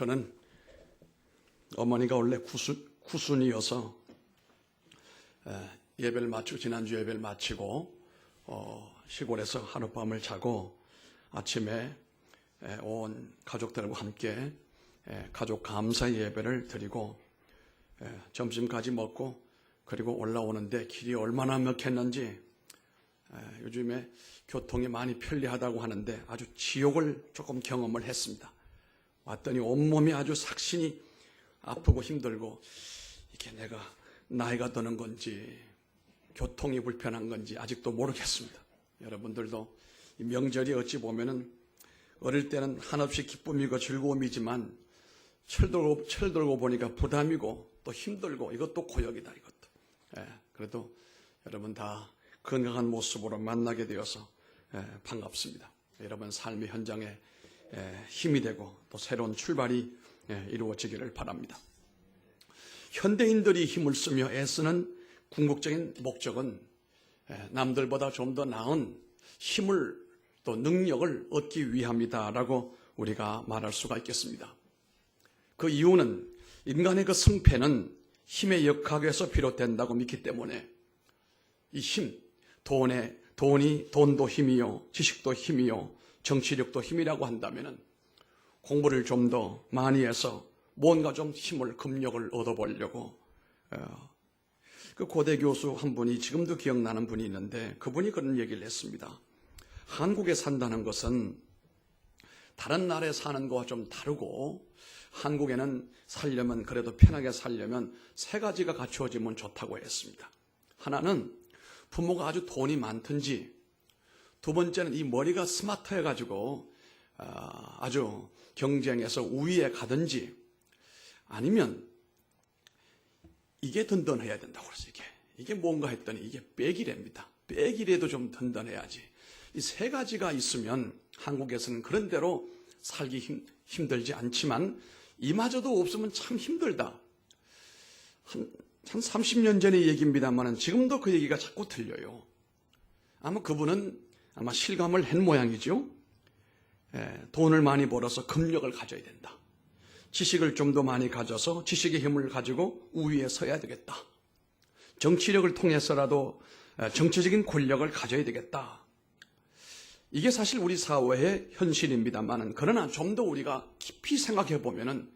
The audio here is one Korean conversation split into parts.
저는 어머니가 원래 구순이어서 예배를 마치고 지난주 예배를 마치고 시골에서 하룻밤을 자고 아침에 온 가족들과 함께 가족 감사 예배를 드리고 점심까지 먹고 그리고 올라오는데 길이 얼마나 막혔는지 요즘에 교통이 많이 편리하다고 하는데 아주 지옥을 조금 경험을 했습니다. 왔더니 온몸이 아주 삭신이 아프고 힘들고 이게 내가 나이가 드는 건지 교통이 불편한 건지 아직도 모르겠습니다. 여러분들도 이 명절이 어찌 보면은 어릴 때는 한없이 기쁨이고 즐거움이지만 철 들고 보니까 부담이고 또 힘들고 이것도 고역이다 이것도. 그래도 여러분 다 건강한 모습으로 만나게 되어서 반갑습니다. 여러분 삶의 현장에 힘이 되고 또 새로운 출발이 이루어지기를 바랍니다. 현대인들이 힘을 쓰며 애쓰는 궁극적인 목적은 남들보다 좀 더 나은 힘을 또 능력을 얻기 위함이다라고 우리가 말할 수가 있겠습니다. 그 이유는 인간의 그 승패는 힘의 역학에서 비롯된다고 믿기 때문에 이 힘, 돈도 힘이요, 지식도 힘이요, 정치력도 힘이라고 한다면은 공부를 좀 더 많이 해서 뭔가 좀 힘을, 금력을 얻어보려고 그 고대 교수 한 분이 지금도 기억나는 분이 있는데 그분이 그런 얘기를 했습니다. 한국에 산다는 것은 다른 나라에 사는 것과 좀 다르고 한국에는 살려면 그래도 편하게 살려면 세 가지가 갖추어지면 좋다고 했습니다. 하나는 부모가 아주 돈이 많든지 두 번째는 이 머리가 스마트해가지고 아주 경쟁에서 우위에 가든지 아니면 이게 든든해야 된다고 그랬어요. 이게 뭔가 했더니 이게 빼기래입니다. 빼기래도 좀 든든해야지. 이 세 가지가 있으면 한국에서는 그런 대로 살기 힘들지 않지만 이마저도 없으면 참 힘들다. 한 30년 전의 얘기입니다만 지금도 그 얘기가 자꾸 들려요. 아마 그분은 아마 실감을 한 모양이죠. 돈을 많이 벌어서 금력을 가져야 된다. 지식을 좀 더 많이 가져서 지식의 힘을 가지고 우위에 서야 되겠다. 정치력을 통해서라도 정치적인 권력을 가져야 되겠다. 이게 사실 우리 사회의 현실입니다만 그러나 좀 더 우리가 깊이 생각해 보면은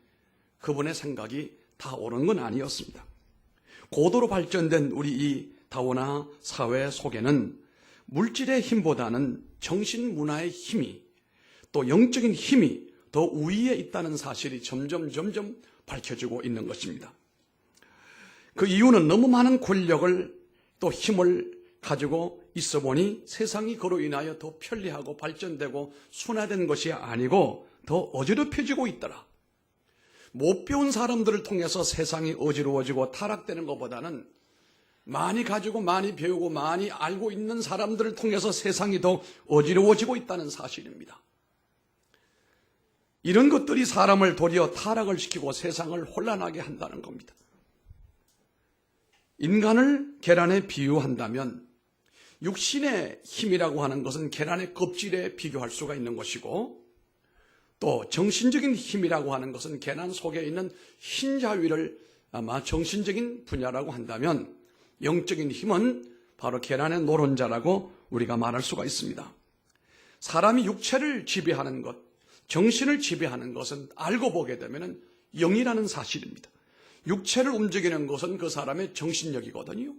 그분의 생각이 다 옳은 건 아니었습니다. 고도로 발전된 우리 이 다원화 사회 속에는 물질의 힘보다는 정신 문화의 힘이 또 영적인 힘이 더 우위에 있다는 사실이 점점 밝혀지고 있는 것입니다. 그 이유는 너무 많은 권력을 또 힘을 가지고 있어 보니 세상이 그로 인하여 더 편리하고 발전되고 순화된 것이 아니고 더 어지럽혀지고 있더라. 못 배운 사람들을 통해서 세상이 어지러워지고 타락되는 것보다는 많이 가지고 많이 배우고 많이 알고 있는 사람들을 통해서 세상이 더 어지러워지고 있다는 사실입니다. 이런 것들이 사람을 도리어 타락을 시키고 세상을 혼란하게 한다는 겁니다. 인간을 계란에 비유한다면 육신의 힘이라고 하는 것은 계란의 껍질에 비교할 수가 있는 것이고 또 정신적인 힘이라고 하는 것은 계란 속에 있는 흰자위를 아마 정신적인 분야라고 한다면 영적인 힘은 바로 계란의 노른자라고 우리가 말할 수가 있습니다. 사람이 육체를 지배하는 것, 정신을 지배하는 것은 알고 보게 되면 영이라는 사실입니다. 육체를 움직이는 것은 그 사람의 정신력이거든요.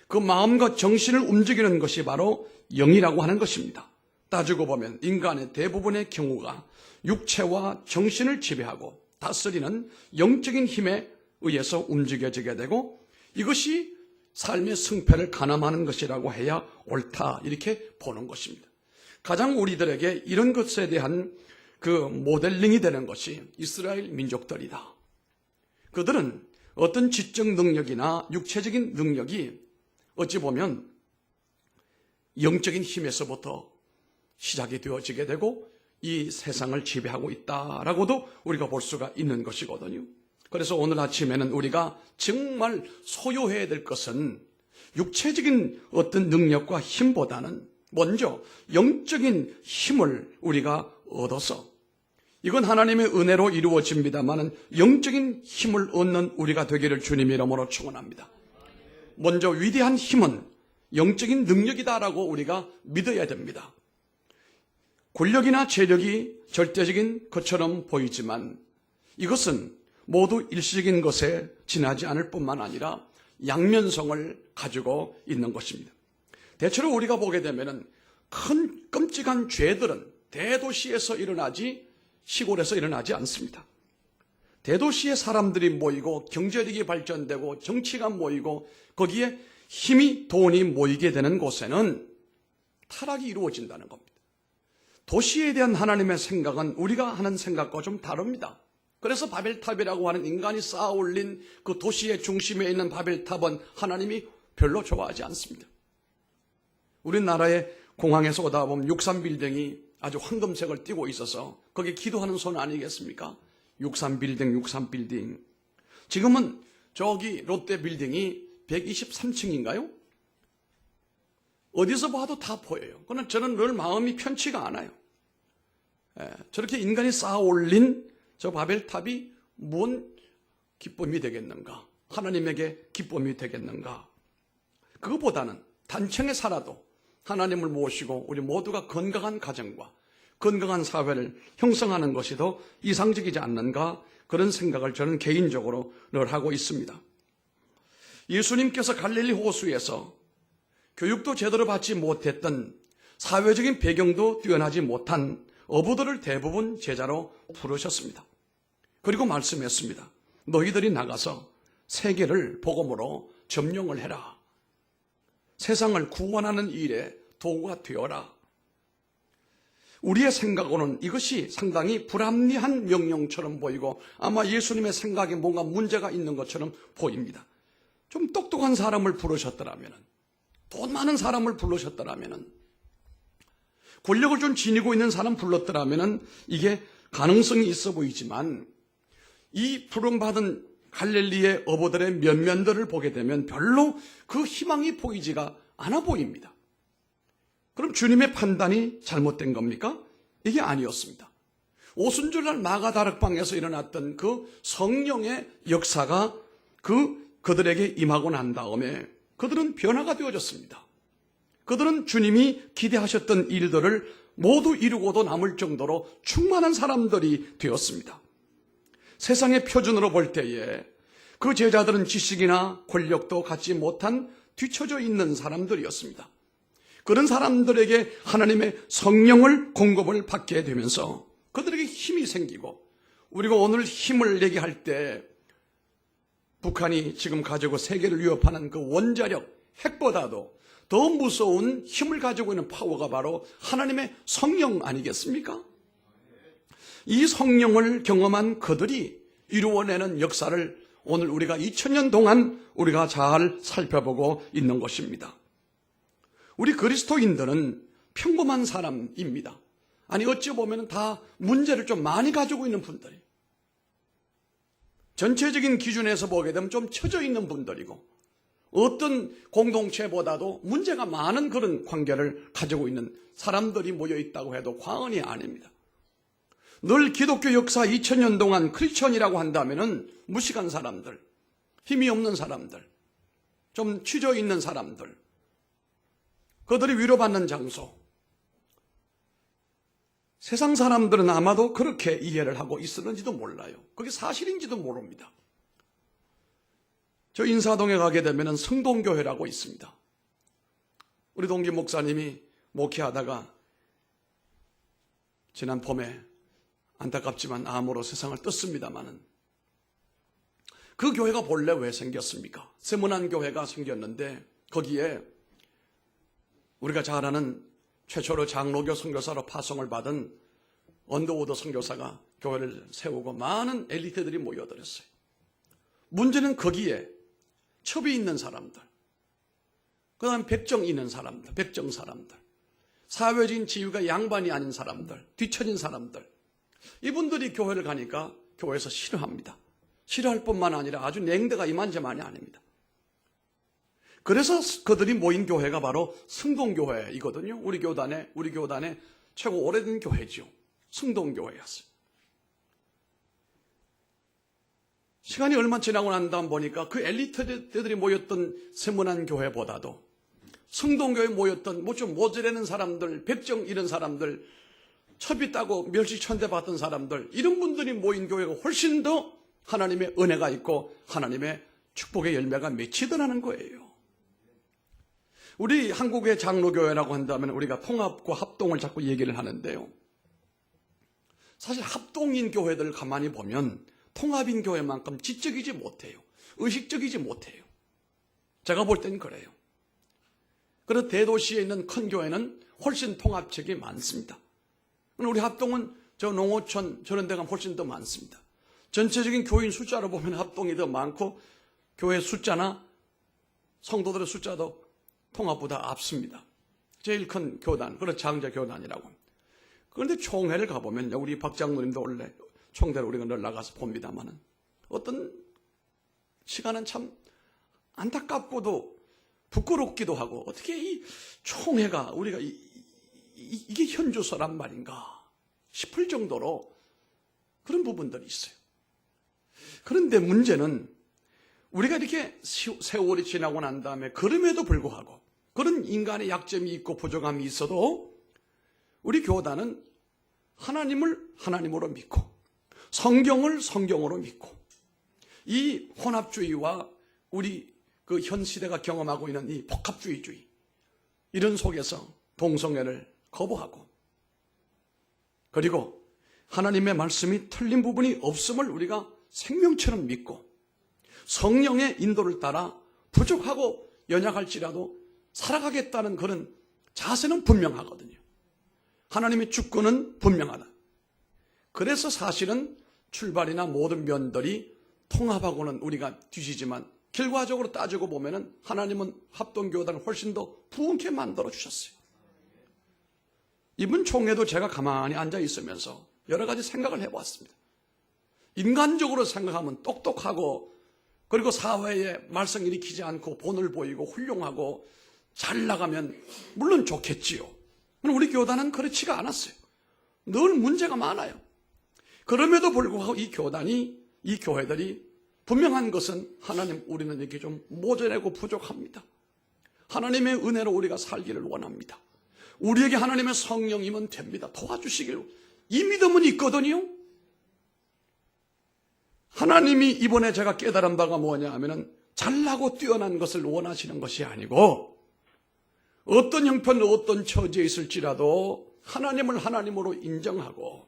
그 마음과 정신을 움직이는 것이 바로 영이라고 하는 것입니다. 따지고 보면 인간의 대부분의 경우가 육체와 정신을 지배하고 다스리는 영적인 힘에 의해서 움직여지게 되고 이것이 삶의 승패를 가늠하는 것이라고 해야 옳다 이렇게 보는 것입니다. 가장 우리들에게 이런 것에 대한 그 모델링이 되는 것이 이스라엘 민족들이다. 그들은 어떤 지적 능력이나 육체적인 능력이 어찌 보면 영적인 힘에서부터 시작이 되어지게 되고 이 세상을 지배하고 있다라고도 우리가 볼 수가 있는 것이거든요. 그래서 오늘 아침에는 우리가 정말 소유해야 될 것은 육체적인 어떤 능력과 힘보다는 먼저 영적인 힘을 우리가 얻어서 이건 하나님의 은혜로 이루어집니다만은 영적인 힘을 얻는 우리가 되기를 주님의 이름으로 축원합니다. 먼저 위대한 힘은 영적인 능력이다라고 우리가 믿어야 됩니다. 권력이나 재력이 절대적인 것처럼 보이지만 이것은 모두 일시적인 것에 지나지 않을 뿐만 아니라 양면성을 가지고 있는 것입니다. 대체로 우리가 보게 되면은 큰 끔찍한 죄들은 대도시에서 일어나지 시골에서 일어나지 않습니다. 대도시에 사람들이 모이고 경제력이 발전되고 정치가 모이고 거기에 힘이 돈이 모이게 되는 곳에는 타락이 이루어진다는 겁니다. 도시에 대한 하나님의 생각은 우리가 하는 생각과 좀 다릅니다. 그래서 바벨탑이라고 하는 인간이 쌓아 올린 그 도시의 중심에 있는 바벨탑은 하나님이 별로 좋아하지 않습니다. 우리나라의 공항에서 오다 보면 63빌딩이 아주 황금색을 띠고 있어서 거기에 기도하는 손 아니겠습니까? 63빌딩. 지금은 저기 롯데빌딩이 123층인가요? 어디서 봐도 다 보여요. 그러나 저는 늘 마음이 편치가 않아요. 저렇게 인간이 쌓아 올린 저 바벨탑이 뭔 기쁨이 되겠는가? 하나님에게 기쁨이 되겠는가? 그것보다는 단층에 살아도 하나님을 모시고 우리 모두가 건강한 가정과 건강한 사회를 형성하는 것이 더 이상적이지 않는가? 그런 생각을 저는 개인적으로 늘 하고 있습니다. 예수님께서 갈릴리 호수에서 교육도 제대로 받지 못했던 사회적인 배경도 뛰어나지 못한 어부들을 대부분 제자로 부르셨습니다. 그리고 말씀했습니다. 너희들이 나가서 세계를 복음으로 점령을 해라. 세상을 구원하는 일에 도구가 되어라. 우리의 생각으로는 이것이 상당히 불합리한 명령처럼 보이고 아마 예수님의 생각에 뭔가 문제가 있는 것처럼 보입니다. 좀 똑똑한 사람을 부르셨더라면, 돈 많은 사람을 부르셨더라면, 권력을 좀 지니고 있는 사람 불렀더라면 이게 가능성이 있어 보이지만 이 부름받은 갈릴리의 어부들의 면면들을 보게 되면 별로 그 희망이 보이지가 않아 보입니다. 그럼 주님의 판단이 잘못된 겁니까? 이게 아니었습니다. 오순절날 마가다락방에서 일어났던 그 성령의 역사가 그들에게 임하고 난 다음에 그들은 변화가 되어졌습니다. 그들은 주님이 기대하셨던 일들을 모두 이루고도 남을 정도로 충만한 사람들이 되었습니다. 세상의 표준으로 볼 때에 그 제자들은 지식이나 권력도 갖지 못한 뒤처져 있는 사람들이었습니다. 그런 사람들에게 하나님의 성령을 공급을 받게 되면서 그들에게 힘이 생기고 우리가 오늘 힘을 얘기할 때 북한이 지금 가지고 세계를 위협하는 그 원자력, 핵보다도 더 무서운 힘을 가지고 있는 파워가 바로 하나님의 성령 아니겠습니까? 이 성령을 경험한 그들이 이루어내는 역사를 오늘 우리가 2000년 동안 우리가 잘 살펴보고 있는 것입니다. 우리 그리스도인들은 평범한 사람입니다. 아니 어찌 보면 다 문제를 좀 많이 가지고 있는 분들이 전체적인 기준에서 보게 되면 좀 처져 있는 분들이고 어떤 공동체보다도 문제가 많은 그런 관계를 가지고 있는 사람들이 모여 있다고 해도 과언이 아닙니다. 늘 기독교 역사 2000년 동안 크리스천이라고 한다면은 무식한 사람들, 힘이 없는 사람들, 좀 취져 있는 사람들, 그들이 위로받는 장소. 세상 사람들은 아마도 그렇게 이해를 하고 있었는지도 몰라요. 그게 사실인지도 모릅니다. 저 인사동에 가게 되면 성동교회라고 있습니다. 우리 동기 목사님이 목회하다가 지난 봄에 안타깝지만 암으로 세상을 떴습니다마는 그 교회가 본래 왜 생겼습니까? 세문안 교회가 생겼는데 거기에 우리가 잘 아는 최초로 장로교 선교사로 파송을 받은 언더우드 선교사가 교회를 세우고 많은 엘리트들이 모여들었어요. 문제는 거기에 첩이 있는 사람들, 그 다음에 백정 있는 사람들, 백정 사람들, 사회적인 지위가 양반이 아닌 사람들, 뒤처진 사람들, 이분들이 교회를 가니까 교회에서 싫어합니다. 싫어할 뿐만 아니라 아주 냉대가 이만저만이 아닙니다. 그래서 그들이 모인 교회가 바로 승동교회이거든요. 우리 교단의 최고 오래된 교회죠. 승동교회였어요. 시간이 얼마 지나고 난 다음 보니까 그 엘리트들이 모였던 세문안 교회보다도 성동교회에 모였던 뭐 좀 모자라는 사람들, 백정 이런 사람들, 첩이 따고 멸시천대 받던 사람들, 이런 분들이 모인 교회가 훨씬 더 하나님의 은혜가 있고 하나님의 축복의 열매가 맺히더라는 거예요. 우리 한국의 장로교회라고 한다면 우리가 통합과 합동을 자꾸 얘기를 하는데요. 사실 합동인 교회들 가만히 보면 통합인 교회만큼 지적이지 못해요. 의식적이지 못해요. 제가 볼 때는 그래요. 그래서 대도시에 있는 큰 교회는 훨씬 통합책이 많습니다. 우리 합동은 저 농어촌 저런 데가 훨씬 더 많습니다. 전체적인 교인 숫자로 보면 합동이 더 많고 교회 숫자나 성도들의 숫자도 통합보다 앞섭니다. 제일 큰 교단, 그런 장자 교단이라고 합니다. 그런데 총회를 가보면 우리 박 장로님도 원래 총회를 우리가 늘 나가서 봅니다만은 어떤 시간은 참 안타깝고도 부끄럽기도 하고 어떻게 이 총회가 우리가 이게 현주소란 말인가 싶을 정도로 그런 부분들이 있어요. 그런데 문제는 우리가 이렇게 세월이 지나고 난 다음에 그럼에도 불구하고 그런 인간의 약점이 있고 부족함이 있어도 우리 교단은 하나님을 하나님으로 믿고 성경을 성경으로 믿고 이 혼합주의와 우리 그 현 시대가 경험하고 있는 이 복합주의주의 이런 속에서 동성애를 거부하고 그리고 하나님의 말씀이 틀린 부분이 없음을 우리가 생명처럼 믿고 성령의 인도를 따라 부족하고 연약할지라도 살아가겠다는 그런 자세는 분명하거든요. 하나님의 주권은 분명하다. 그래서 사실은 출발이나 모든 면들이 통합하고는 우리가 뒤지지만 결과적으로 따지고 보면은 하나님은 합동교단을 훨씬 더 부흥케 만들어 주셨어요. 이번 총회도 제가 가만히 앉아 있으면서 여러 가지 생각을 해보았습니다. 인간적으로 생각하면 똑똑하고 그리고 사회에 말썽 일으키지 않고 본을 보이고 훌륭하고 잘 나가면 물론 좋겠지요. 우리 교단은 그렇지가 않았어요. 늘 문제가 많아요. 그럼에도 불구하고 이 교단이, 이 교회들이 분명한 것은 하나님 우리는 이렇게 좀 모자라고 부족합니다. 하나님의 은혜로 우리가 살기를 원합니다. 우리에게 하나님의 성령이면 됩니다. 도와주시길. 이 믿음은 있거든요. 하나님이 이번에 제가 깨달은 바가 뭐냐 하면은 잘나고 뛰어난 것을 원하시는 것이 아니고 어떤 형편, 어떤 처지에 있을지라도 하나님을 하나님으로 인정하고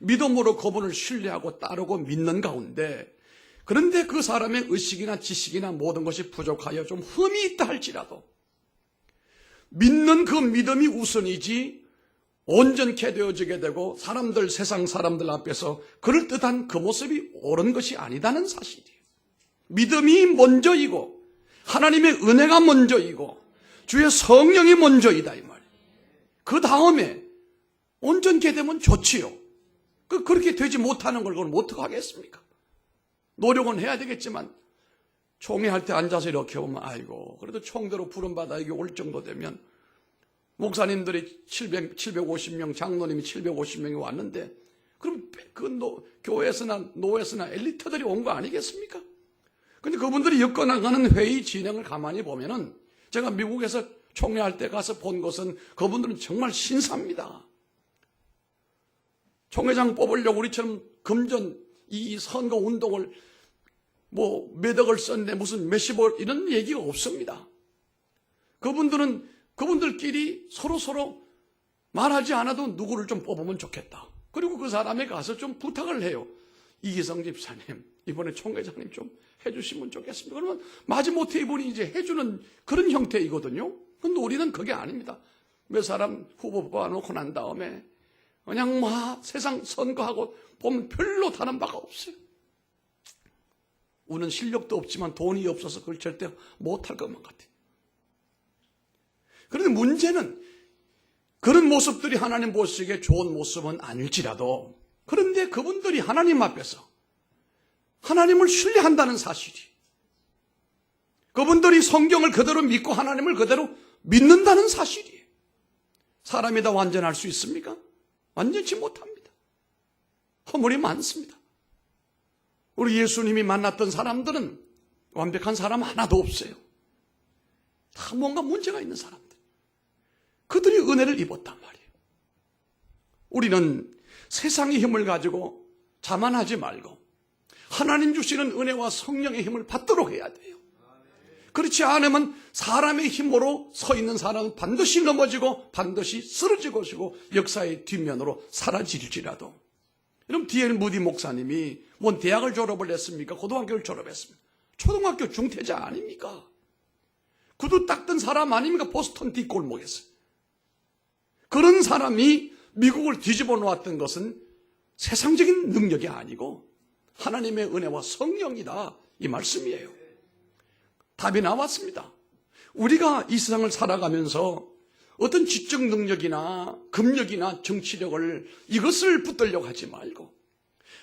믿음으로 그분을 신뢰하고 따르고 믿는 가운데 그런데 그 사람의 의식이나 지식이나 모든 것이 부족하여 좀 흠이 있다 할지라도 믿는 그 믿음이 우선이지 온전케 되어지게 되고 사람들, 세상 사람들 앞에서 그럴듯한 그 모습이 옳은 것이 아니다는 사실이에요. 믿음이 먼저이고 하나님의 은혜가 먼저이고 주의 성령이 먼저이다 이 말이에요. 그 다음에 온전케 되면 좋지요. 그렇게 되지 못하는 걸 그럼 어떻게 하겠습니까? 노력은 해야 되겠지만 총회할 때 앉아서 이렇게 보면 아이고 그래도 총대로 부름받아 이게 올 정도 되면 목사님들이 750명, 장로님이 750명이 왔는데 그럼 교회에서나 노회에서나 엘리트들이 온 거 아니겠습니까? 근데 그분들이 엮어나가는 회의 진행을 가만히 보면은 제가 미국에서 총회할 때 가서 본 것은 그분들은 정말 신사입니다. 총회장 뽑으려고 우리처럼 금전 이 선거 운동을 뭐 몇 억을 썼네 무슨 몇십억 이런 얘기가 없습니다. 그분들끼리 서로 말하지 않아도 누구를 좀 뽑으면 좋겠다. 그리고 그 사람에 가서 좀 부탁을 해요. 이기성 집사님 이번에 총회장님 좀 해주시면 좋겠습니다. 그러면 마지못해 이분이 이제 해주는 그런 형태이거든요. 근데 우리는 그게 아닙니다. 몇 사람 후보 뽑아놓고 난 다음에 그냥 세상 선거하고 보면 별로 다른 바가 없어요. 우리는 실력도 없지만 돈이 없어서 그걸 절대 못할 것만 같아요. 그런데 문제는 그런 모습들이 하나님 보시기에 좋은 모습은 아닐지라도 그런데 그분들이 하나님 앞에서 하나님을 신뢰한다는 사실이 그분들이 성경을 그대로 믿고 하나님을 그대로 믿는다는 사실이에요. 사람이 다 완전할 수 있습니까? 완전치 못합니다. 허물이 많습니다. 우리 예수님이 만났던 사람들은 완벽한 사람 하나도 없어요. 다 뭔가 문제가 있는 사람들. 그들이 은혜를 입었단 말이에요. 우리는 세상의 힘을 가지고 자만하지 말고 하나님 주시는 은혜와 성령의 힘을 받도록 해야 돼요. 그렇지 않으면 사람의 힘으로 서 있는 사람은 반드시 넘어지고 반드시 쓰러지고 역사의 뒷면으로 사라질지라도. 여러분, D.L. 무디 목사님이 뭔 대학을 졸업을 했습니까? 고등학교를 졸업했습니다. 초등학교 중퇴자 아닙니까? 구두 닦던 사람 아닙니까? 보스턴 뒷골목에서. 그런 사람이 미국을 뒤집어 놓았던 것은 세상적인 능력이 아니고 하나님의 은혜와 성령이다, 이 말씀이에요. 답이 나왔습니다. 우리가 이 세상을 살아가면서 어떤 지적 능력이나 금력이나 정치력을 이것을 붙들려고 하지 말고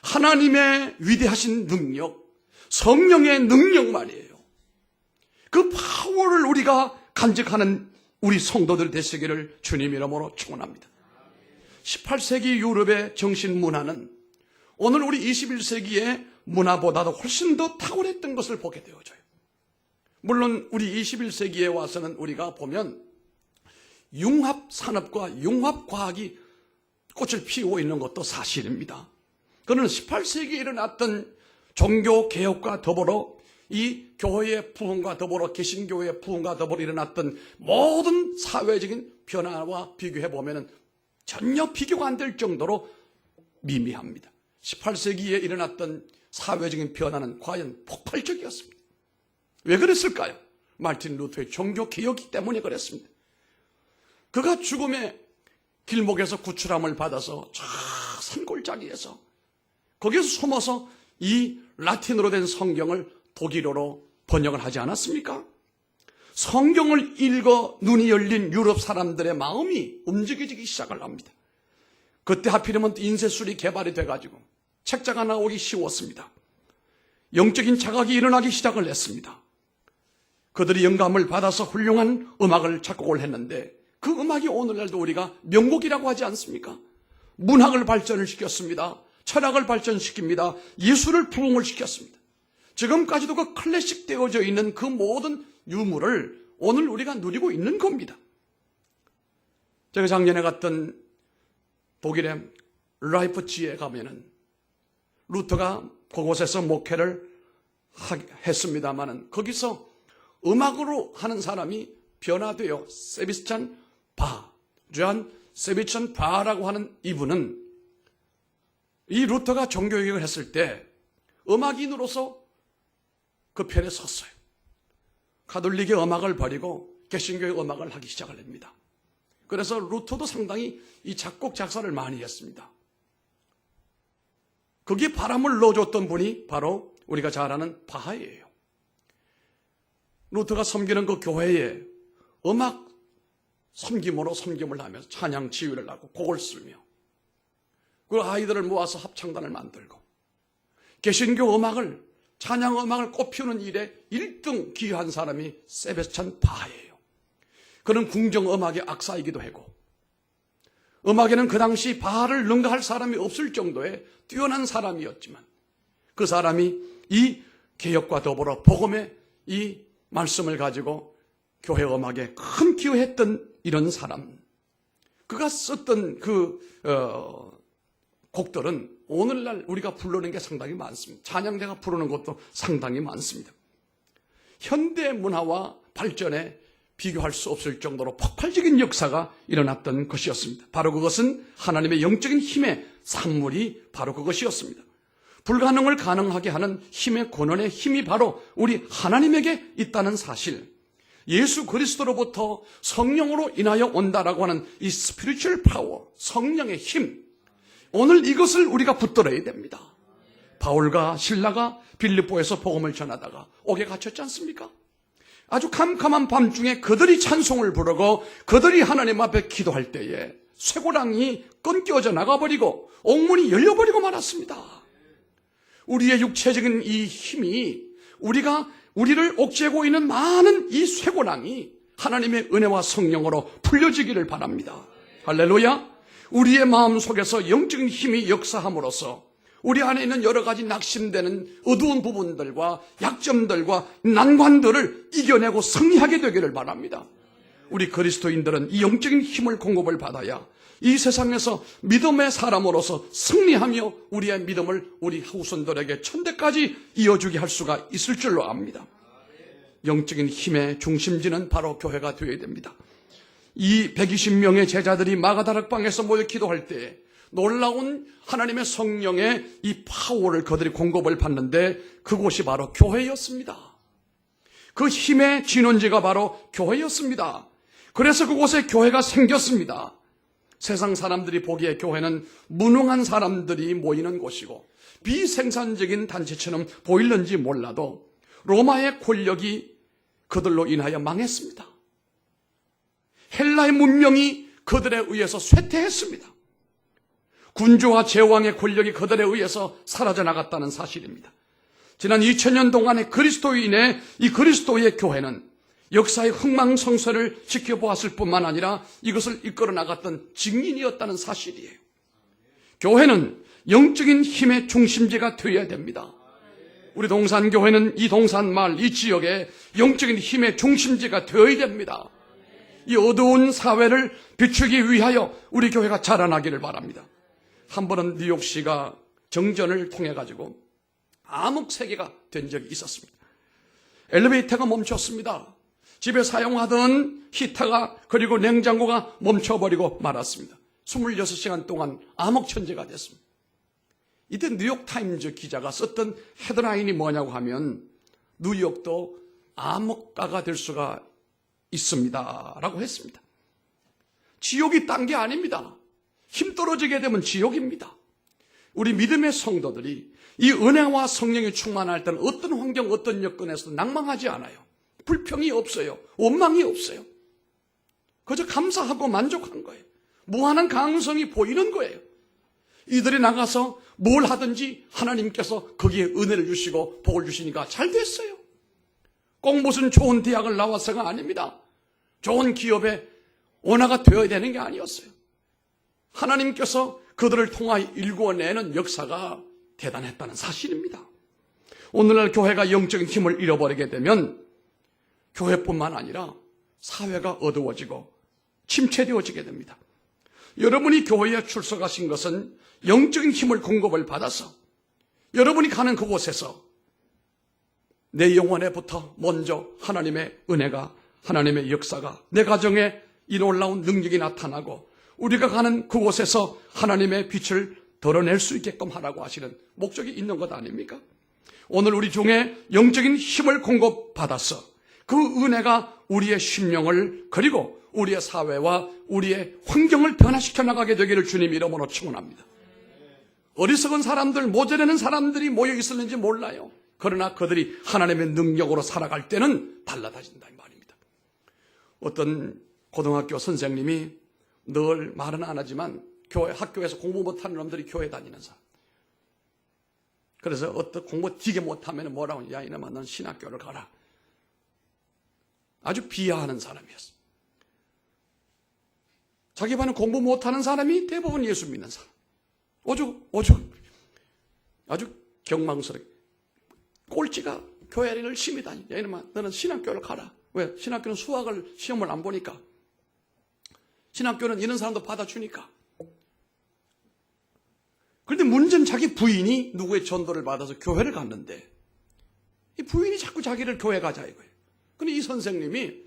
하나님의 위대하신 능력, 성령의 능력 말이에요. 그 파워를 우리가 간직하는 우리 성도들 되시기를 주님 이름으로 축원합니다. 18세기 유럽의 정신 문화는 오늘 우리 21세기의 문화보다도 훨씬 더 탁월했던 것을 보게 되어져요. 물론 우리 21세기에 와서는 우리가 보면 융합산업과 융합과학이 꽃을 피우고 있는 것도 사실입니다. 그는 18세기에 일어났던 종교개혁과 더불어 이 교회의 부흥과 더불어 개신교회의 부흥과 더불어 일어났던 모든 사회적인 변화와 비교해보면 전혀 비교가 안 될 정도로 미미합니다. 18세기에 일어났던 사회적인 변화는 과연 폭발적이었습니다. 왜 그랬을까요? 마르틴 루터의 종교개혁이기 때문에 그랬습니다. 그가 죽음의 길목에서 구출함을 받아서 저 산골짜기에서 거기서 숨어서 이 라틴어로 된 성경을 독일어로 번역을 하지 않았습니까? 성경을 읽어 눈이 열린 유럽 사람들의 마음이 움직여지기 시작을 합니다. 그때 하필이면 인쇄술이 개발이 돼가지고 책자가 나오기 쉬웠습니다. 영적인 자각이 일어나기 시작을 했습니다. 그들이 영감을 받아서 훌륭한 음악을 작곡을 했는데 그 음악이 오늘날도 우리가 명곡이라고 하지 않습니까? 문학을 발전을 시켰습니다. 철학을 발전시킵니다. 예술을 부흥을 시켰습니다. 지금까지도 그 클래식 되어져 있는 그 모든 유물을 오늘 우리가 누리고 있는 겁니다. 제가 작년에 갔던 독일의 라이프치히에 가면은 루터가 그곳에서 목회를 했습니다만은 거기서 음악으로 하는 사람이 변화되어 세비스찬 바, 존 세비스찬 바라고 하는 이분은 이 루터가 종교개혁을 했을 때 음악인으로서 그 편에 섰어요. 가톨릭의 음악을 버리고 개신교의 음악을 하기 시작을 합니다. 그래서 루터도 상당히 이 작곡 작사를 많이 했습니다. 거기에 바람을 넣어줬던 분이 바로 우리가 잘 아는 바하예요. 루터가 섬기는 그 교회에 음악 섬김으로 섬김을 하면서 찬양 지휘를 하고 곡을 쓰며 그 아이들을 모아서 합창단을 만들고 개신교 음악을 찬양 음악을 꽃피우는 일에 1등 기여한 사람이 세베스찬 바하예요. 그는 궁정 음악의 악사이기도 하고 음악에는 그 당시 바하를 능가할 사람이 없을 정도의 뛰어난 사람이었지만 그 사람이 이 개혁과 더불어 복음의 이 말씀을 가지고 교회 음악에 큰 기여했던 이런 사람, 그가 썼던 곡들은 오늘날 우리가 부르는 게 상당히 많습니다. 찬양대가 부르는 것도 상당히 많습니다. 현대 문화와 발전에 비교할 수 없을 정도로 폭발적인 역사가 일어났던 것이었습니다. 바로 그것은 하나님의 영적인 힘의 산물이 바로 그것이었습니다. 불가능을 가능하게 하는 힘의 근원의 힘이 바로 우리 하나님에게 있다는 사실, 예수 그리스도로부터 성령으로 인하여 온다라고 하는 이 스피리추얼 파워, 성령의 힘, 오늘 이것을 우리가 붙들어야 됩니다. 바울과 실라가 빌립보에서 복음을 전하다가 옥에 갇혔지 않습니까? 아주 캄캄한 밤중에 그들이 찬송을 부르고 그들이 하나님 앞에 기도할 때에 쇠고랑이 끊겨져 나가버리고 옥문이 열려버리고 말았습니다. 우리의 육체적인 이 힘이 우리를 옥죄고 있는 많은 이 쇠고랑이 하나님의 은혜와 성령으로 풀려지기를 바랍니다. 할렐루야. 우리의 마음 속에서 영적인 힘이 역사함으로써 우리 안에 있는 여러 가지 낙심되는 어두운 부분들과 약점들과 난관들을 이겨내고 승리하게 되기를 바랍니다. 우리 그리스도인들은 이 영적인 힘을 공급을 받아야 이 세상에서 믿음의 사람으로서 승리하며 우리의 믿음을 우리 후손들에게 천대까지 이어주게 할 수가 있을 줄로 압니다. 영적인 힘의 중심지는 바로 교회가 되어야 됩니다. 이 120명의 제자들이 마가다락방에서 모여 기도할 때 놀라운 하나님의 성령의 이 파워를 그들이 공급을 받는데 그곳이 바로 교회였습니다. 그 힘의 진원지가 바로 교회였습니다. 그래서 그곳에 교회가 생겼습니다. 세상 사람들이 보기에 교회는 무능한 사람들이 모이는 곳이고 비생산적인 단체처럼 보일는지 몰라도 로마의 권력이 그들로 인하여 망했습니다. 헬라의 문명이 그들에 의해서 쇠퇴했습니다. 군주와 제왕의 권력이 그들에 의해서 사라져 나갔다는 사실입니다. 지난 2000년 동안의 그리스도인의 이 그리스도의 교회는 역사의 흥망성쇠를 지켜보았을 뿐만 아니라 이것을 이끌어 나갔던 증인이었다는 사실이에요. 교회는 영적인 힘의 중심지가 되어야 됩니다. 우리 동산교회는 이 동산마을, 이 지역에 영적인 힘의 중심지가 되어야 됩니다. 이 어두운 사회를 비추기 위하여 우리 교회가 자라나기를 바랍니다. 한 번은 뉴욕시가 정전을 통해 가지고 암흑 세계가 된 적이 있었습니다. 엘리베이터가 멈췄습니다. 집에 사용하던 히터가 그리고 냉장고가 멈춰버리고 말았습니다. 26시간 동안 암흑 천재가 됐습니다. 이때 뉴욕타임즈 기자가 썼던 헤드라인이 뭐냐고 하면 뉴욕도 암흑가가 될 수가 있습니다 라고 했습니다. 지옥이 딴 게 아닙니다. 힘 떨어지게 되면 지옥입니다. 우리 믿음의 성도들이 이 은혜와 성령이 충만할 때는 어떤 환경, 어떤 여건에서도 낭망하지 않아요. 불평이 없어요. 원망이 없어요. 그저 감사하고 만족한 거예요. 무한한 가능성이 보이는 거예요. 이들이 나가서 뭘 하든지 하나님께서 거기에 은혜를 주시고 복을 주시니까 잘 됐어요. 꼭 무슨 좋은 대학을 나와서가 아닙니다. 좋은 기업의 원화가 되어야 되는 게 아니었어요. 하나님께서 그들을 통하여 일궈내는 역사가 대단했다는 사실입니다. 오늘날 교회가 영적인 힘을 잃어버리게 되면 교회뿐만 아니라 사회가 어두워지고 침체되어지게 됩니다. 여러분이 교회에 출석하신 것은 영적인 힘을 공급을 받아서 여러분이 가는 그곳에서 내 영혼에부터 먼저 하나님의 은혜가, 하나님의 역사가 내 가정에 이 놀라운 능력이 나타나고 우리가 가는 그곳에서 하나님의 빛을 드러낼 수 있게끔 하라고 하시는 목적이 있는 것 아닙니까? 오늘 우리 중에 영적인 힘을 공급받아서 그 은혜가 우리의 심령을 그리고 우리의 사회와 우리의 환경을 변화시켜 나가게 되기를 주님 이름으로 축원합니다. 어리석은 사람들, 모자라는 사람들이 모여 있었는지 몰라요. 그러나 그들이 하나님의 능력으로 살아갈 때는 달라진다 이 말입니다. 어떤 고등학교 선생님이 늘 말은 안 하지만 교회, 학교에서 공부 못하는 놈들이 교회 다니는 사람. 그래서 어떤 공부 되게 못하면 뭐라고 하냐, 야 이놈아 넌 신학교를 가라. 아주 비하하는 사람이었어. 자기 반은 공부 못하는 사람이 대부분 예수 믿는 사람. 오죽 아주 경망스럽게 꼴찌가 교회를 열심히 다니. 야 이놈아 너는 신학교를 가라. 왜? 신학교는 수학을 시험을 안 보니까. 신학교는 이런 사람도 받아주니까. 그런데 문제는 자기 부인이 누구의 전도를 받아서 교회를 갔는데 이 부인이 자꾸 자기를 교회 가자 이거예요. 근데 이 선생님이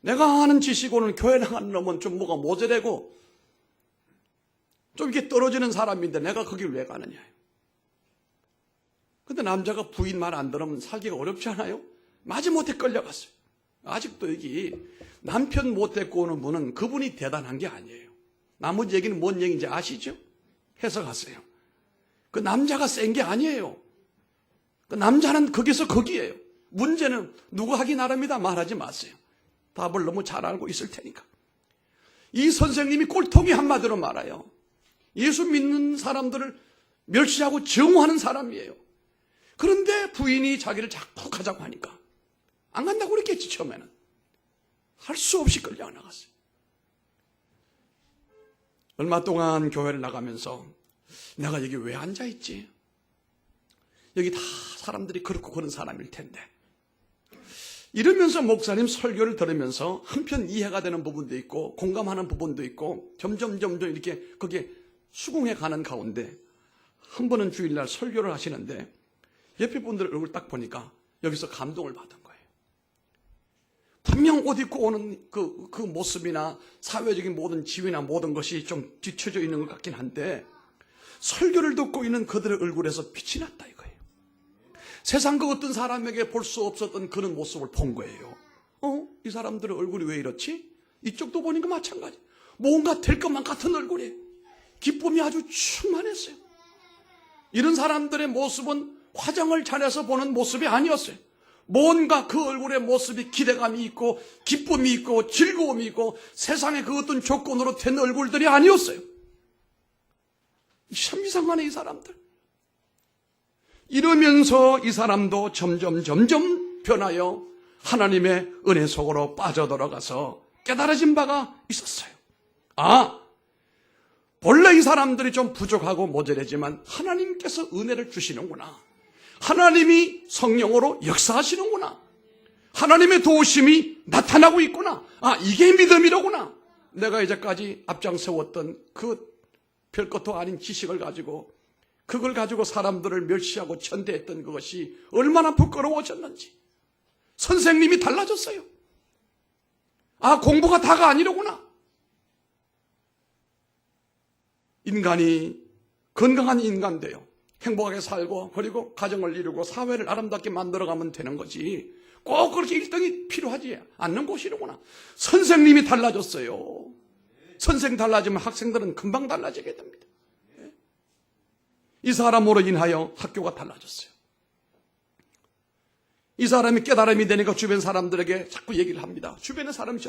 내가 아는 지식으로는 교회 나가는 놈은 좀 뭐가 모자라고 좀 이렇게 떨어지는 사람인데 내가 거기를 왜 가느냐. 근데 남자가 부인 말 안 들으면 살기가 어렵지 않아요? 마지못해 끌려갔어요. 아직도 여기 남편 못 데리고 오는 분은 그분이 대단한 게 아니에요. 나머지 얘기는 뭔 얘기인지 아시죠? 해석하세요. 그 남자가 센 게 아니에요. 그 남자는 거기서 거기에요. 문제는 누구 하기 나름이다 말하지 마세요. 답을 너무 잘 알고 있을 테니까. 이 선생님이 꼴통이 한마디로 말아요. 예수 믿는 사람들을 멸시하고 정오하는 사람이에요. 그런데 부인이 자기를 자꾸 가자고 하니까 안 간다고 그랬겠지 처음에는. 할 수 없이 끌려 나갔어요. 얼마 동안 교회를 나가면서 내가 여기 왜 앉아있지? 여기 다 사람들이 그렇고 그런 사람일 텐데. 이러면서 목사님 설교를 들으면서 한편 이해가 되는 부분도 있고 공감하는 부분도 있고 점점 이렇게 거기에 수긍해 가는 가운데 한 번은 주일날 설교를 하시는데 옆에 분들 얼굴 딱 보니까 여기서 감동을 받은 거예요. 분명 옷 입고 오는 그 모습이나 사회적인 모든 지위나 모든 것이 좀 뒤쳐져 있는 것 같긴 한데 설교를 듣고 있는 그들의 얼굴에서 빛이 났다 이거예요. 세상 그 어떤 사람에게 볼 수 없었던 그런 모습을 본 거예요. 이 사람들의 얼굴이 왜 이렇지? 이쪽도 보니까 마찬가지. 뭔가 될 것만 같은 얼굴에 기쁨이 아주 충만했어요. 이런 사람들의 모습은 화장을 잘해서 보는 모습이 아니었어요. 뭔가 그 얼굴의 모습이 기대감이 있고 기쁨이 있고 즐거움이 있고 세상의 그 어떤 조건으로 된 얼굴들이 아니었어요. 참 이상하네 이 사람들. 이러면서 이 사람도 점점 변하여 하나님의 은혜 속으로 빠져들어가서 깨달아진 바가 있었어요. 본래 이 사람들이 좀 부족하고 모자라지만 하나님께서 은혜를 주시는구나. 하나님이 성령으로 역사하시는구나. 하나님의 도우심이 나타나고 있구나. 이게 믿음이로구나. 내가 이제까지 앞장세웠던 그 별것도 아닌 지식을 가지고 그걸 가지고 사람들을 멸시하고 천대했던 그것이 얼마나 부끄러워졌는지. 선생님이 달라졌어요. 공부가 다가 아니로구나. 인간이 건강한 인간 돼요. 행복하게 살고 그리고 가정을 이루고 사회를 아름답게 만들어가면 되는 거지. 꼭 그렇게 1등이 필요하지 않는 곳이로구나. 선생님이 달라졌어요. 선생 달라지면 학생들은 금방 달라지게 됩니다. 이 사람으로 인하여 학교가 달라졌어요. 이 사람이 깨달음이 되니까 주변 사람들에게 자꾸 얘기를 합니다. 주변의 사람이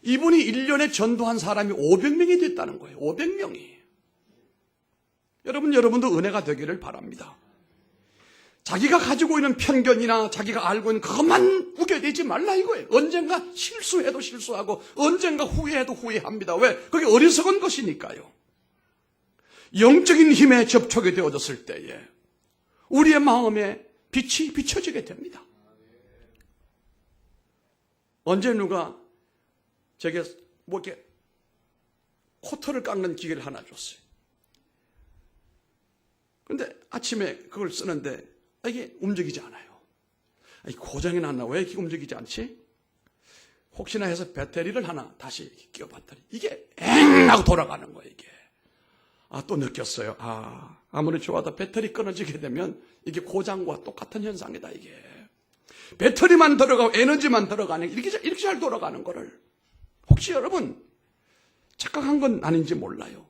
이분이 1년에 전도한 사람이 500명이 됐다는 거예요. 500명이. 여러분도 은혜가 되기를 바랍니다. 자기가 가지고 있는 편견이나 자기가 알고 있는 그것만 우겨대지 말라 이거예요. 언젠가 실수해도 실수하고 언젠가 후회해도 후회합니다. 왜? 그게 어리석은 것이니까요. 영적인 힘에 접촉이 되어졌을 때에 우리의 마음에 빛이 비춰지게 됩니다. 언제 누가 제게 이렇게 코털을 깎는 기계를 하나 줬어요. 그런데 아침에 그걸 쓰는데 이게 움직이지 않아요. 고장이 났나? 왜 이렇게 움직이지 않지? 혹시나 해서 배터리를 하나 다시 끼워봤더니 이게 엥 하고 돌아가는 거예요. 이게. 또 느꼈어요. 아무리 좋아도 배터리 끊어지게 되면 이게 고장과 똑같은 현상이다. 이게. 배터리만 들어가고 에너지만 들어가는 이렇게 잘 돌아가는 거를 혹시 여러분 착각한 건 아닌지 몰라요.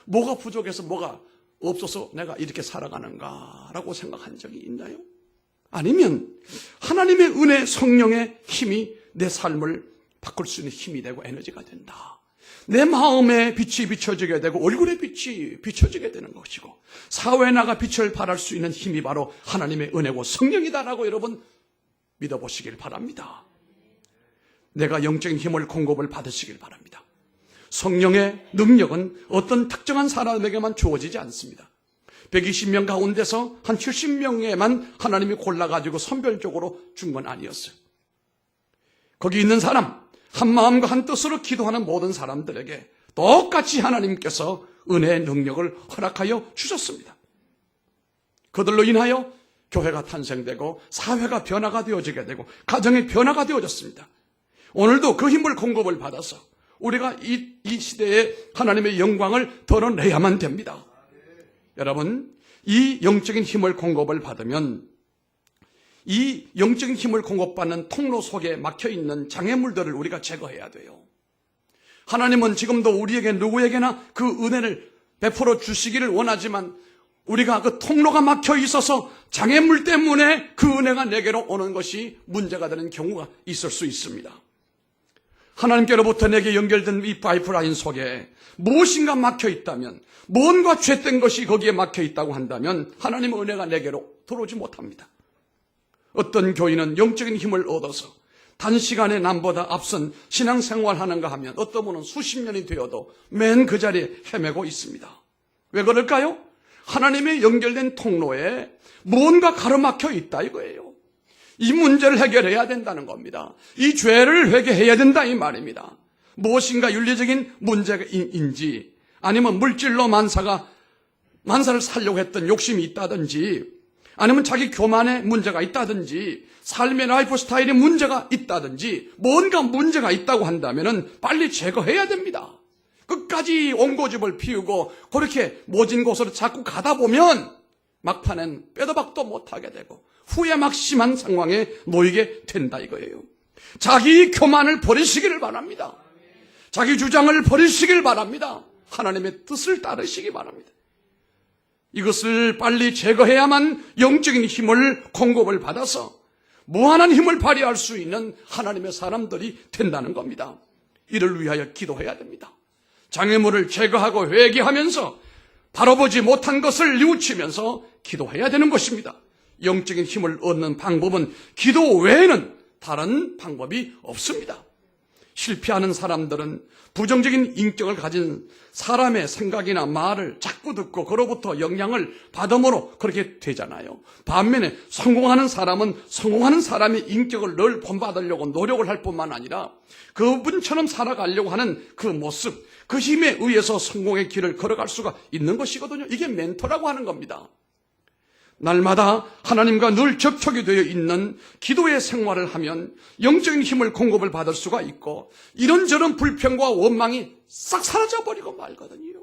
뭐가 부족해서 뭐가 없어서 내가 이렇게 살아가는가라고 생각한 적이 있나요? 아니면 하나님의 은혜 성령의 힘이 내 삶을 바꿀 수 있는 힘이 되고 에너지가 된다. 내 마음에 빛이 비춰지게 되고 얼굴에 빛이 비춰지게 되는 것이고 사회에 나가 빛을 발할 수 있는 힘이 바로 하나님의 은혜고 성령이다라고 여러분 믿어보시길 바랍니다. 내가 영적인 힘을 공급을 받으시길 바랍니다. 성령의 능력은 어떤 특정한 사람에게만 주어지지 않습니다. 120명 가운데서 한 70명에만 하나님이 골라가지고 선별적으로 준 건 아니었어요. 거기 있는 사람, 한 마음과 한 뜻으로 기도하는 모든 사람들에게 똑같이 하나님께서 은혜의 능력을 허락하여 주셨습니다. 그들로 인하여 교회가 탄생되고 사회가 변화가 되어지게 되고 가정의 변화가 되어졌습니다. 오늘도 그 힘을 공급을 받아서 우리가 이 시대에 하나님의 영광을 드러내야만 됩니다. 여러분, 이 영적인 힘을 공급을 받으면 이 영적인 힘을 공급받는 통로 속에 막혀있는 장애물들을 우리가 제거해야 돼요. 하나님은 지금도 우리에게 누구에게나 그 은혜를 베풀어 주시기를 원하지만 우리가 그 통로가 막혀 있어서 장애물 때문에 그 은혜가 내게로 오는 것이 문제가 되는 경우가 있을 수 있습니다. 하나님께로부터 내게 연결된 이 파이프라인 속에 무엇인가 막혀 있다면, 뭔가 죄된 것이 거기에 막혀 있다고 한다면 하나님의 은혜가 내게로 들어오지 못합니다. 어떤 교인은 영적인 힘을 얻어서 단시간에 남보다 앞선 신앙생활하는가 하면 어떤 분은 수십 년이 되어도 맨 그 자리에 헤매고 있습니다. 왜 그럴까요? 하나님의 연결된 통로에 무언가 가로막혀 있다 이거예요. 이 문제를 해결해야 된다는 겁니다. 이 죄를 회개해야 된다 이 말입니다. 무엇인가 윤리적인 문제인지 아니면 물질로 만사를 살려고 했던 욕심이 있다든지 아니면 자기 교만에 문제가 있다든지 삶의 라이프 스타일에 문제가 있다든지 뭔가 문제가 있다고 한다면 빨리 제거해야 됩니다. 끝까지 옹고집을 피우고 그렇게 모진 곳으로 자꾸 가다 보면 막판엔 빼도 박도 못하게 되고 후회 막심한 상황에 놓이게 된다 이거예요. 자기 교만을 버리시기를 바랍니다. 자기 주장을 버리시길 바랍니다. 하나님의 뜻을 따르시기 바랍니다. 이것을 빨리 제거해야만 영적인 힘을 공급을 받아서 무한한 힘을 발휘할 수 있는 하나님의 사람들이 된다는 겁니다. 이를 위하여 기도해야 됩니다. 장애물을 제거하고 회개하면서 바라보지 못한 것을 뉘우치면서 기도해야 되는 것입니다. 영적인 힘을 얻는 방법은 기도 외에는 다른 방법이 없습니다. 실패하는 사람들은 부정적인 인격을 가진 사람의 생각이나 말을 자꾸 듣고 그로부터 영향을 받음으로 그렇게 되잖아요. 반면에 성공하는 사람은 성공하는 사람의 인격을 늘 본받으려고 노력을 할 뿐만 아니라 그분처럼 살아가려고 하는 그 모습, 그 힘에 의해서 성공의 길을 걸어갈 수가 있는 것이거든요. 이게 멘토라고 하는 겁니다. 날마다 하나님과 늘 접촉이 되어 있는 기도의 생활을 하면 영적인 힘을 공급을 받을 수가 있고 이런저런 불평과 원망이 싹 사라져버리고 말거든요.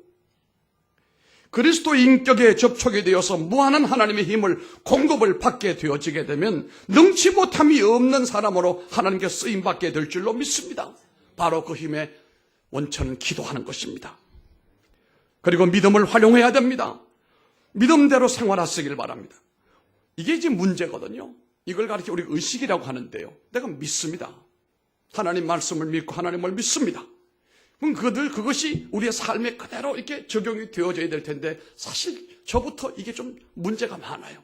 그리스도 인격에 접촉이 되어서 무한한 하나님의 힘을 공급을 받게 되어지게 되면 능치 못함이 없는 사람으로 하나님께 쓰임받게 될 줄로 믿습니다. 바로 그 힘의 원천은 기도하는 것입니다. 그리고 믿음을 활용해야 됩니다. 믿음대로 생활하시길 바랍니다. 이게 이제 문제거든요. 이걸 가리켜 우리 의식이라고 하는데요. 내가 믿습니다. 하나님 말씀을 믿고 하나님을 믿습니다. 그럼 그것이 우리의 삶에 그대로 이렇게 적용이 되어져야 될 텐데 사실 저부터 이게 좀 문제가 많아요.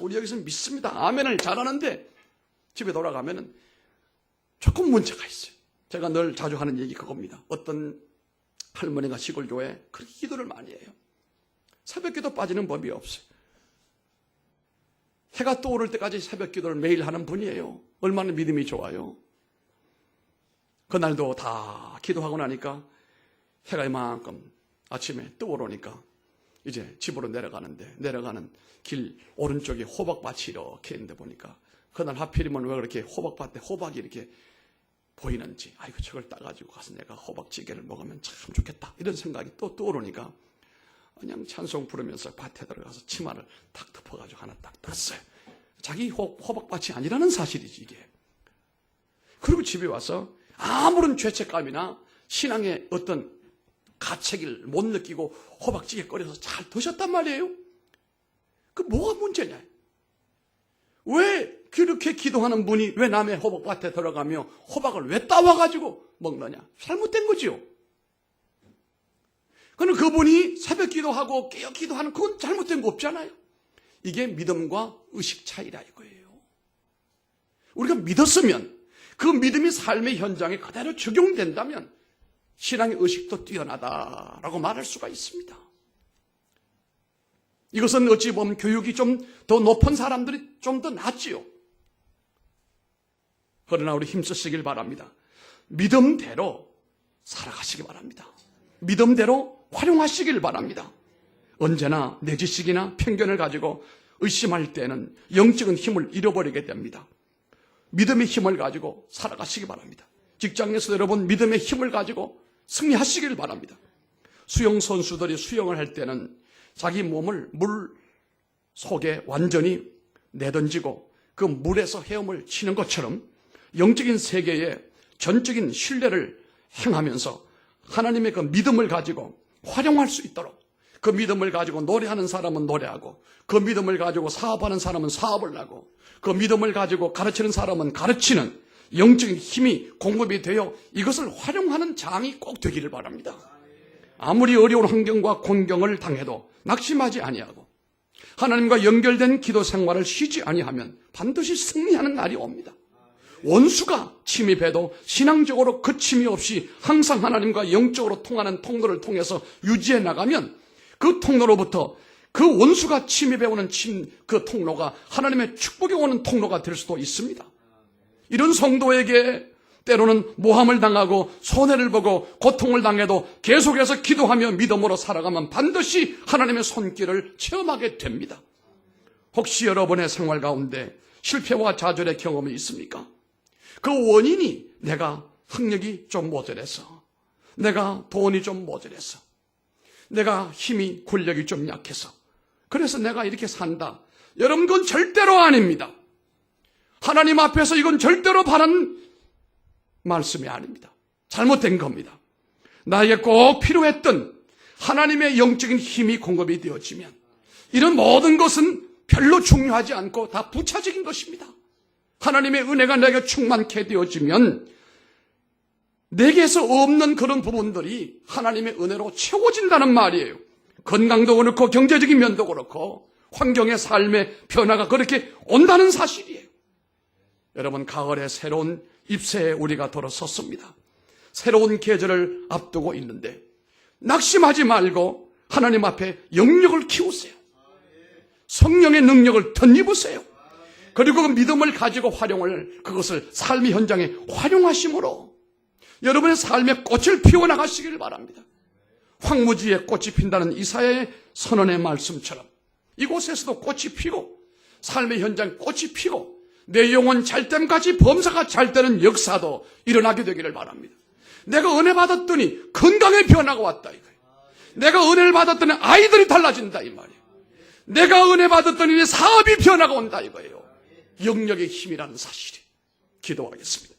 우리 여기서 믿습니다. 아멘을 잘하는데 집에 돌아가면은 조금 문제가 있어요. 제가 늘 자주 하는 얘기 그겁니다. 어떤 할머니가 시골교회에 그렇게 기도를 많이 해요. 새벽기도 빠지는 법이 없어요. 해가 떠오를 때까지 새벽기도를 매일 하는 분이에요. 얼마나 믿음이 좋아요. 그날도 다 기도하고 나니까 해가 이만큼 아침에 떠오르니까 이제 집으로 내려가는 길 오른쪽에 호박밭이 이렇게 있는데 보니까 그날 하필이면 왜 그렇게 호박밭에 호박이 이렇게 보이는지 아이고 저걸 따가지고 가서 내가 호박찌개를 먹으면 참 좋겠다 이런 생각이 또 떠오르니까 그냥 찬송 부르면서 밭에 들어가서 치마를 탁 덮어가지고 하나 딱 땄어요. 자기 호박밭이 아니라는 사실이지 이게. 그리고 집에 와서 아무런 죄책감이나 신앙의 어떤 가책을 못 느끼고 호박찌개 끓여서 잘 드셨단 말이에요. 그 뭐가 문제냐. 왜 그렇게 기도하는 분이 왜 남의 호박밭에 들어가며 호박을 왜 따와가지고 먹느냐. 잘못된 거지요. 그러나 그분이 새벽 기도하고 깨어 기도하는 그건 잘못된 거 없잖아요. 이게 믿음과 의식 차이라 이거예요. 우리가 믿었으면 그 믿음이 삶의 현장에 그대로 적용된다면 신앙의 의식도 뛰어나다라고 말할 수가 있습니다. 이것은 어찌 보면 교육이 좀 더 높은 사람들이 좀 더 낫지요. 그러나 우리 힘쓰시길 바랍니다. 믿음대로 살아가시기 바랍니다. 믿음대로 활용하시길 바랍니다. 언제나 내 지식이나 편견을 가지고 의심할 때는 영적인 힘을 잃어버리게 됩니다. 믿음의 힘을 가지고 살아가시기 바랍니다. 직장에서 여러분 믿음의 힘을 가지고 승리하시길 바랍니다. 수영 선수들이 수영을 할 때는 자기 몸을 물 속에 완전히 내던지고 그 물에서 헤엄을 치는 것처럼 영적인 세계에 전적인 신뢰를 행하면서 하나님의 그 믿음을 가지고 활용할 수 있도록 그 믿음을 가지고 노래하는 사람은 노래하고 그 믿음을 가지고 사업하는 사람은 사업을 하고 그 믿음을 가지고 가르치는 사람은 가르치는 영적인 힘이 공급이 되어 이것을 활용하는 장이 꼭 되기를 바랍니다. 아무리 어려운 환경과 곤경을 당해도 낙심하지 아니하고 하나님과 연결된 기도 생활을 쉬지 아니하면 반드시 승리하는 날이 옵니다. 원수가 침입해도 신앙적으로 그침이 없이 항상 하나님과 영적으로 통하는 통로를 통해서 유지해 나가면 그 통로로부터 그 원수가 침입해 오는 그 통로가 하나님의 축복이 오는 통로가 될 수도 있습니다. 이런 성도에게 때로는 모함을 당하고 손해를 보고 고통을 당해도 계속해서 기도하며 믿음으로 살아가면 반드시 하나님의 손길을 체험하게 됩니다. 혹시 여러분의 생활 가운데 실패와 좌절의 경험이 있습니까? 그 원인이 내가 학력이 좀 모자라서, 내가 돈이 좀 모자라서, 내가 힘이 권력이 좀 약해서, 그래서 내가 이렇게 산다. 여러분, 그건 절대로 아닙니다. 하나님 앞에서 이건 절대로 바른 말씀이 아닙니다. 잘못된 겁니다. 나에게 꼭 필요했던 하나님의 영적인 힘이 공급이 되어지면 이런 모든 것은 별로 중요하지 않고 다 부차적인 것입니다. 하나님의 은혜가 내게 충만케 되어지면 내게서 없는 그런 부분들이 하나님의 은혜로 채워진다는 말이에요. 건강도 그렇고 경제적인 면도 그렇고 환경의 삶의 변화가 그렇게 온다는 사실이에요. 여러분, 가을에 새로운 잎새에 우리가 돌아섰습니다. 새로운 계절을 앞두고 있는데 낙심하지 말고 하나님 앞에 영역을 키우세요. 성령의 능력을 덧입으세요. 그리고 그 믿음을 가지고 그것을 삶의 현장에 활용하심으로 여러분의 삶의 꽃을 피워나가시기를 바랍니다. 황무지에 꽃이 핀다는 이사야의 선언의 말씀처럼 이곳에서도 꽃이 피고 삶의 현장 꽃이 피고 내 영혼 잘됨까지 범사가 잘되는 역사도 일어나게 되기를 바랍니다. 내가 은혜 받았더니 건강의 변화가 왔다 이거예요. 내가 은혜를 받았더니 아이들이 달라진다 이 말이에요. 내가 은혜 받았더니 사업이 변화가 온다 이거예요. 영역의 힘이라는 사실이. 기도하겠습니다.